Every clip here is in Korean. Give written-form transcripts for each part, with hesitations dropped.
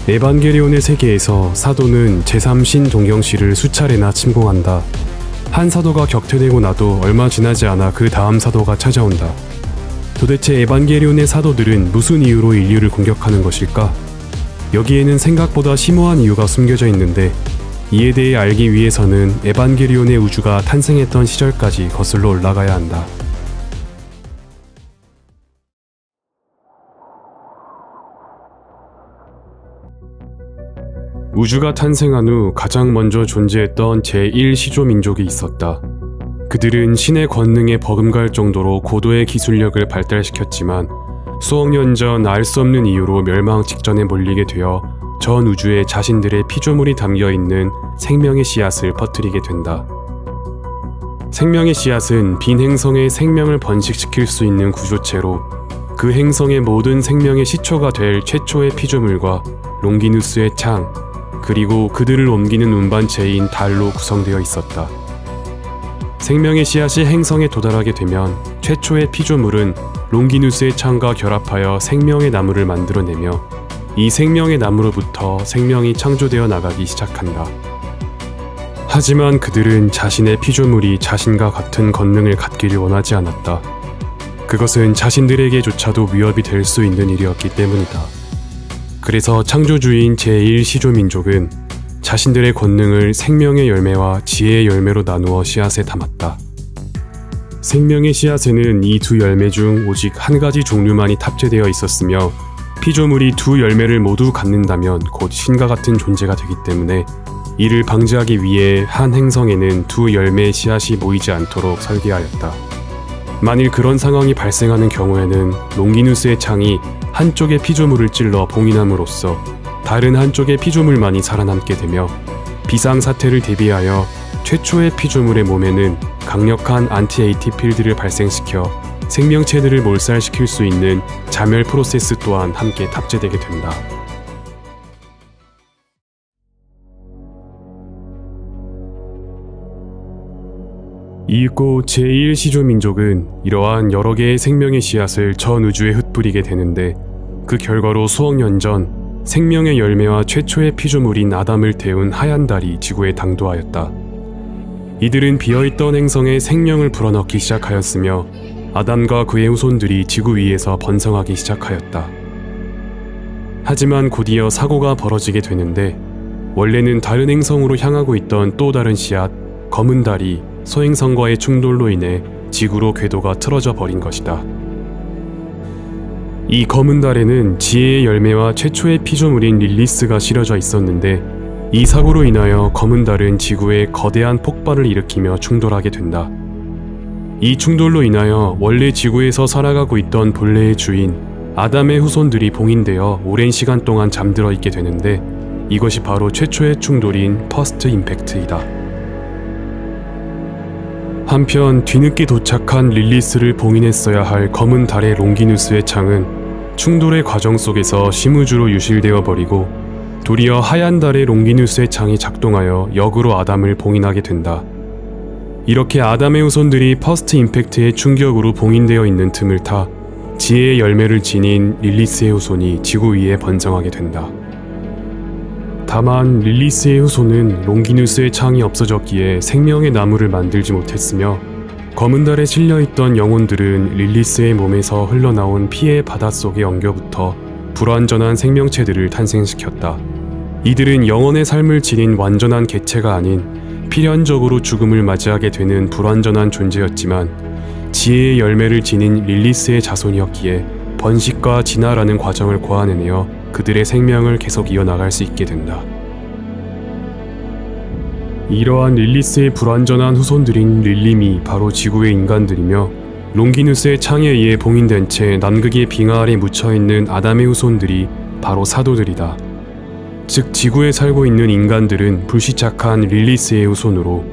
에반게리온의 세계에서 사도는 제3신 동경시를 수차례나 침공한다. 한 사도가 격퇴되고 나도 얼마 지나지 않아 그 다음 사도가 찾아온다. 도대체 에반게리온의 사도들은 무슨 이유로 인류를 공격하는 것일까? 여기에는 생각보다 심오한 이유가 숨겨져 있는데 이에 대해 알기 위해서는 에반게리온의 우주가 탄생했던 시절까지 거슬러 올라가야 한다. 우주가 탄생한 후 가장 먼저 존재했던 제1시조 민족이 있었다. 그들은 신의 권능에 버금갈 정도로 고도의 기술력을 발달시켰지만 수억 년 전 알 수 없는 이유로 멸망 직전에 몰리게 되어 전 우주에 자신들의 피조물이 담겨있는 생명의 씨앗을 퍼뜨리게 된다. 생명의 씨앗은 빈 행성에 생명을 번식시킬 수 있는 구조체로 그 행성의 모든 생명의 시초가 될 최초의 피조물과 롱기누스의 창, 그리고 그들을 옮기는 운반체인 달로 구성되어 있었다. 생명의 씨앗이 행성에 도달하게 되면 최초의 피조물은 롱기누스의 창과 결합하여 생명의 나무를 만들어내며 이 생명의 나무로부터 생명이 창조되어 나가기 시작한다. 하지만 그들은 자신의 피조물이 자신과 같은 권능을 갖기를 원하지 않았다. 그것은 자신들에게조차도 위협이 될 수 있는 일이었기 때문이다. 그래서 창조주인 제1시조 민족은 자신들의 권능을 생명의 열매와 지혜의 열매로 나누어 씨앗에 담았다. 생명의 씨앗에는 이 두 열매 중 오직 한 가지 종류만이 탑재되어 있었으며 피조물이 두 열매를 모두 갖는다면 곧 신과 같은 존재가 되기 때문에 이를 방지하기 위해 한 행성에는 두 열매의 씨앗이 모이지 않도록 설계하였다. 만일 그런 상황이 발생하는 경우에는 롱기누스의 창이 한쪽의 피조물을 찔러 봉인함으로써 다른 한쪽의 피조물만이 살아남게 되며 비상사태를 대비하여 최초의 피조물의 몸에는 강력한 안티-에이티 필드를 발생시켜 생명체들을 몰살시킬 수 있는 자멸 프로세스 또한 함께 탑재되게 된다. 이윽고 제1시조 민족은 이러한 여러 개의 생명의 씨앗을 전 우주에 흩뿌리게 되는데 그 결과로 수억 년 전 생명의 열매와 최초의 피조물인 아담을 태운 하얀 달이 지구에 당도하였다. 이들은 비어있던 행성에 생명을 불어넣기 시작하였으며 아담과 그의 후손들이 지구 위에서 번성하기 시작하였다. 하지만 곧이어 사고가 벌어지게 되는데 원래는 다른 행성으로 향하고 있던 또 다른 씨앗, 검은 달이 소행성과의 충돌로 인해 지구로 궤도가 틀어져 버린 것이다. 이 검은 달에는 지혜의 열매와 최초의 피조물인 릴리스가 실어져 있었는데 이 사고로 인하여 검은 달은 지구에 거대한 폭발을 일으키며 충돌하게 된다. 이 충돌로 인하여 원래 지구에서 살아가고 있던 본래의 주인 아담의 후손들이 봉인되어 오랜 시간 동안 잠들어 있게 되는데 이것이 바로 최초의 충돌인 퍼스트 임팩트이다. 한편 뒤늦게 도착한 릴리스를 봉인했어야 할 검은 달의 롱기누스의 창은 충돌의 과정 속에서 심우주로 유실되어 버리고 도리어 하얀 달의 롱기누스의 창이 작동하여 역으로 아담을 봉인하게 된다. 이렇게 아담의 후손들이 퍼스트 임팩트의 충격으로 봉인되어 있는 틈을 타 지혜의 열매를 지닌 릴리스의 후손이 지구 위에 번성하게 된다. 다만 릴리스의 후손은 롱기누스의 창이 없어졌기에 생명의 나무를 만들지 못했으며 검은 달에 실려있던 영혼들은 릴리스의 몸에서 흘러나온 피의 바닷속에 엉겨붙어 불완전한 생명체들을 탄생시켰다. 이들은 영원의 삶을 지닌 완전한 개체가 아닌 필연적으로 죽음을 맞이하게 되는 불완전한 존재였지만 지혜의 열매를 지닌 릴리스의 자손이었기에 번식과 진화라는 과정을 고안해내어 그들의 생명을 계속 이어나갈 수 있게 된다. 이러한 릴리스의 불완전한 후손들인 릴림이 바로 지구의 인간들이며 롱기누스의 창에 의해 봉인된 채 남극의 빙하 아래 묻혀있는 아담의 후손들이 바로 사도들이다. 즉 지구에 살고 있는 인간들은 불시착한 릴리스의 후손으로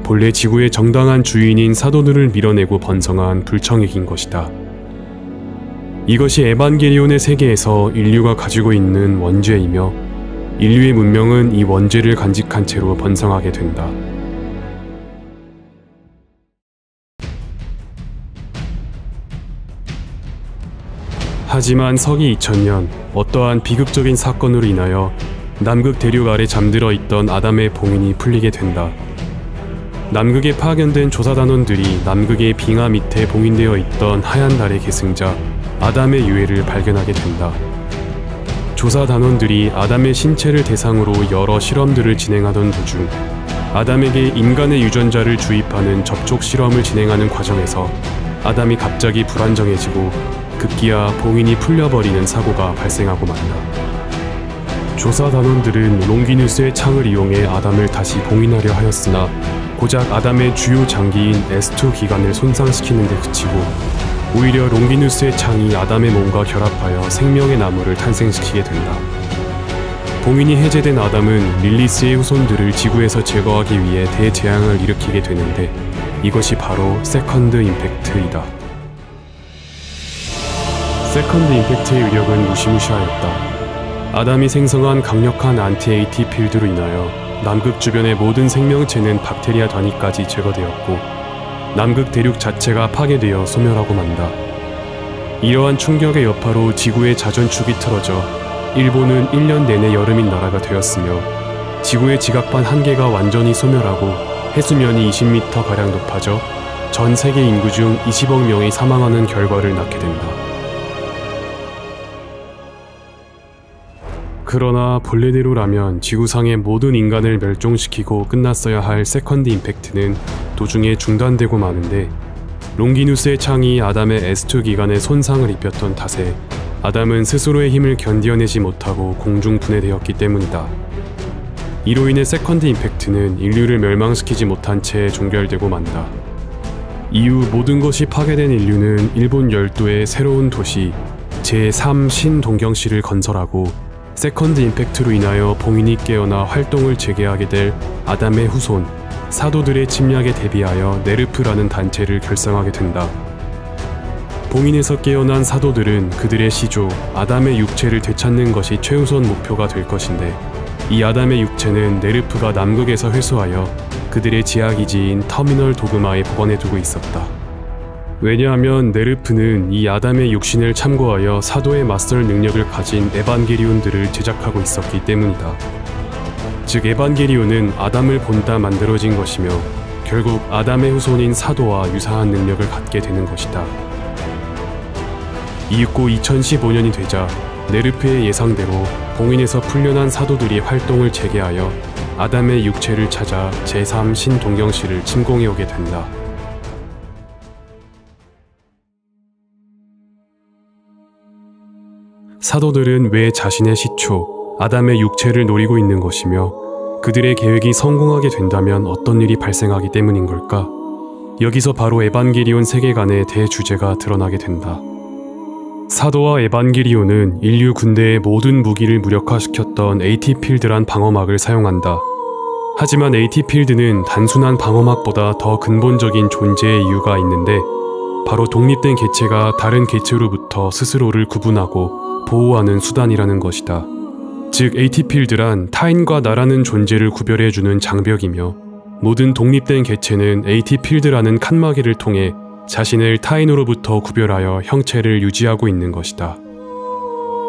본래 지구의 정당한 주인인 사도들을 밀어내고 번성한 불청객인 것이다. 이것이 에반게리온의 세계에서 인류가 가지고 있는 원죄이며 인류의 문명은 이 원죄를 간직한 채로 번성하게 된다. 하지만 서기 2000년 어떠한 비극적인 사건으로 인하여 남극 대륙 아래 잠들어 있던 아담의 봉인이 풀리게 된다. 남극에 파견된 조사단원들이 남극의 빙하 밑에 봉인되어 있던 하얀 달의 계승자 아담의 유해를 발견하게 된다. 조사단원들이 아담의 신체를 대상으로 여러 실험들을 진행하던 도중 아담에게 인간의 유전자를 주입하는 접촉 실험을 진행하는 과정에서 아담이 갑자기 불안정해지고 급기야 봉인이 풀려버리는 사고가 발생하고 만다. 조사단원들은 롱기누스의 창을 이용해 아담을 다시 봉인하려 하였으나 고작 아담의 주요 장기인 S2 기관을 손상시키는 데 그치고 오히려 롱기누스의 창이 아담의 몸과 결합하여 생명의 나무를 탄생시키게 된다. 봉인이 해제된 아담은 릴리스의 후손들을 지구에서 제거하기 위해 대재앙을 일으키게 되는데 이것이 바로 세컨드 임팩트이다. 세컨드 임팩트의 위력은 무시무시하였다. 아담이 생성한 강력한 안티-AT 필드로 인하여 남극 주변의 모든 생명체는 박테리아 단위까지 제거되었고 남극 대륙 자체가 파괴되어 소멸하고 만다. 이러한 충격의 여파로 지구의 자전축이 틀어져 일본은 1년 내내 여름인 나라가 되었으며 지구의 지각판 한 개가 완전히 소멸하고 해수면이 20m가량 높아져 전 세계 인구 중 20억 명이 사망하는 결과를 낳게 된다. 그러나 본래대로라면 지구상의 모든 인간을 멸종시키고 끝났어야 할 세컨드 임팩트는 도중에 중단되고 마는데 롱기누스의 창이 아담의 S2 기관에 손상을 입혔던 탓에 아담은 스스로의 힘을 견뎌내지 못하고 공중 분해되었기 때문이다. 이로 인해 세컨드 임팩트는 인류를 멸망시키지 못한 채 종결되고 만다. 이후 모든 것이 파괴된 인류는 일본 열도의 새로운 도시 제3 신동경시를 건설하고 세컨드 임팩트로 인하여 봉인이 깨어나 활동을 재개하게 될 아담의 후손 사도들의 침략에 대비하여 네르프라는 단체를 결성하게 된다. 봉인에서 깨어난 사도들은 그들의 시조 아담의 육체를 되찾는 것이 최우선 목표가 될 것인데 이 아담의 육체는 네르프가 남극에서 회수하여 그들의 지하기지인 터미널 도그마에 보관해두고 있었다. 왜냐하면 네르프는 이 아담의 육신을 참고하여 사도에 맞설 능력을 가진 에반게리온들을 제작하고 있었기 때문이다. 즉 에반게리온은 아담을 본따 만들어진 것이며 결국 아담의 후손인 사도와 유사한 능력을 갖게 되는 것이다. 이윽고 2015년이 되자 네르프의 예상대로 봉인에서 풀려난 사도들이 활동을 재개하여 아담의 육체를 찾아 제3 신동경시를 침공해오게 된다. 사도들은 왜 자신의 시초, 아담의 육체를 노리고 있는 것이며 그들의 계획이 성공하게 된다면 어떤 일이 발생하기 때문인 걸까? 여기서 바로 에반게리온 세계관의 대주제가 드러나게 된다. 사도와 에반게리온은 인류 군대의 모든 무기를 무력화시켰던 AT-필드란 방어막을 사용한다. 하지만 AT-필드는 단순한 방어막보다 더 근본적인 존재의 이유가 있는데 바로 독립된 개체가 다른 개체로부터 스스로를 구분하고 보호하는 수단이라는 것이다. 즉 AT-필드란 타인과 나라는 존재를 구별해주는 장벽이며 모든 독립된 개체는 AT-필드라는 칸막이를 통해 자신을 타인으로부터 구별하여 형체를 유지하고 있는 것이다.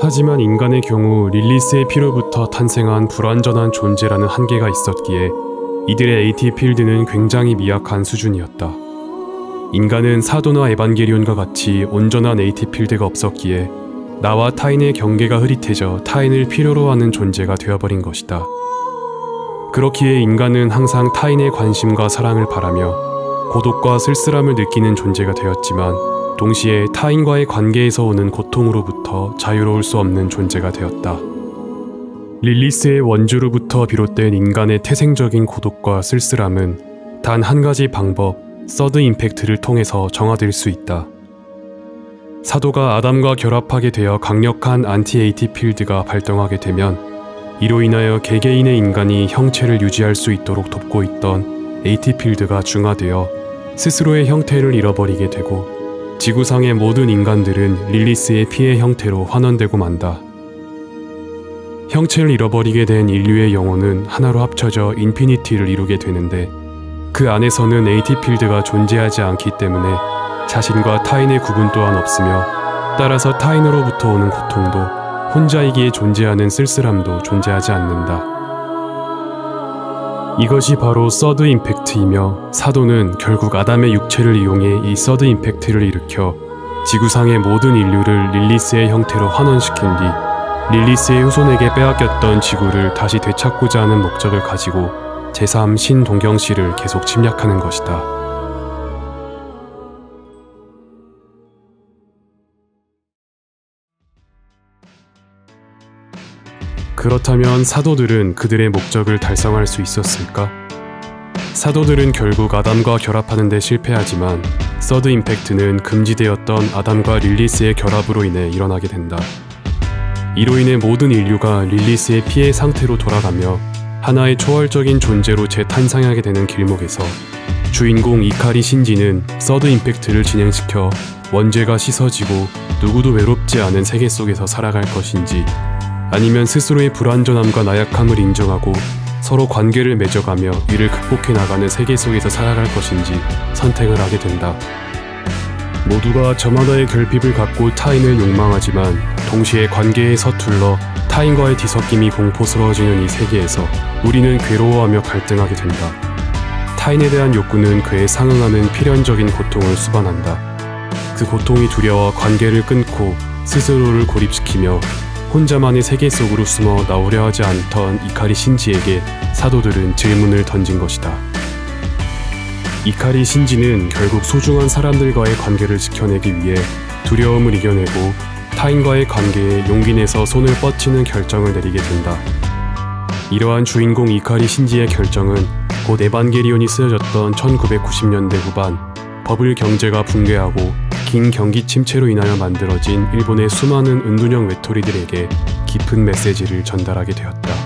하지만 인간의 경우 릴리스의 피로부터 탄생한 불완전한 존재라는 한계가 있었기에 이들의 AT-필드는 굉장히 미약한 수준이었다. 인간은 사도나 에반게리온과 같이 온전한 AT-필드가 없었기에 나와 타인의 경계가 흐릿해져 타인을 필요로 하는 존재가 되어버린 것이다. 그렇기에 인간은 항상 타인의 관심과 사랑을 바라며 고독과 쓸쓸함을 느끼는 존재가 되었지만 동시에 타인과의 관계에서 오는 고통으로부터 자유로울 수 없는 존재가 되었다. 릴리스의 원주로부터 비롯된 인간의 태생적인 고독과 쓸쓸함은 단 한 가지 방법, 서드 임팩트를 통해서 정화될 수 있다. 사도가 아담과 결합하게 되어 강력한 안티-AT 필드가 발동하게 되면 이로 인하여 개개인의 인간이 형체를 유지할 수 있도록 돕고 있던 AT 필드가 중화되어 스스로의 형태를 잃어버리게 되고 지구상의 모든 인간들은 릴리스의 피해 형태로 환원되고 만다. 형체를 잃어버리게 된 인류의 영혼은 하나로 합쳐져 인피니티를 이루게 되는데 그 안에서는 AT 필드가 존재하지 않기 때문에 자신과 타인의 구분 또한 없으며 따라서 타인으로부터 오는 고통도 혼자이기에 존재하는 쓸쓸함도 존재하지 않는다. 이것이 바로 서드 임팩트이며 사도는 결국 아담의 육체를 이용해 이 서드 임팩트를 일으켜 지구상의 모든 인류를 릴리스의 형태로 환원시킨 뒤 릴리스의 후손에게 빼앗겼던 지구를 다시 되찾고자 하는 목적을 가지고 제3 신동경시를 계속 침략하는 것이다. 그렇다면 사도들은 그들의 목적을 달성할 수 있었을까? 사도들은 결국 아담과 결합하는 데 실패하지만 서드 임팩트는 금지되었던 아담과 릴리스의 결합으로 인해 일어나게 된다. 이로 인해 모든 인류가 릴리스의 피해 상태로 돌아가며 하나의 초월적인 존재로 재탄생하게 되는 길목에서 주인공 이카리 신지는 서드 임팩트를 진행시켜 원죄가 씻어지고 누구도 외롭지 않은 세계 속에서 살아갈 것인지, 아니면 스스로의 불완전함과 나약함을 인정하고 서로 관계를 맺어가며 이를 극복해 나가는 세계 속에서 살아갈 것인지 선택을 하게 된다. 모두가 저마다의 결핍을 갖고 타인을 욕망하지만 동시에 관계에 서툴러 타인과의 뒤섞임이 공포스러워지는 이 세계에서 우리는 괴로워하며 갈등하게 된다. 타인에 대한 욕구는 그에 상응하는 필연적인 고통을 수반한다. 그 고통이 두려워 관계를 끊고 스스로를 고립시키며 혼자만의 세계 속으로 숨어 나오려 하지 않던 이카리 신지에게 사도들은 질문을 던진 것이다. 이카리 신지는 결국 소중한 사람들과의 관계를 지켜내기 위해 두려움을 이겨내고 타인과의 관계에 용기 내서 손을 뻗치는 결정을 내리게 된다. 이러한 주인공 이카리 신지의 결정은 곧 에반게리온이 쓰여졌던 1990년대 후반 버블 경제가 붕괴하고 긴 경기 침체로 인하여 만들어진 일본의 수많은 은둔형 외톨이들에게 깊은 메시지를 전달하게 되었다.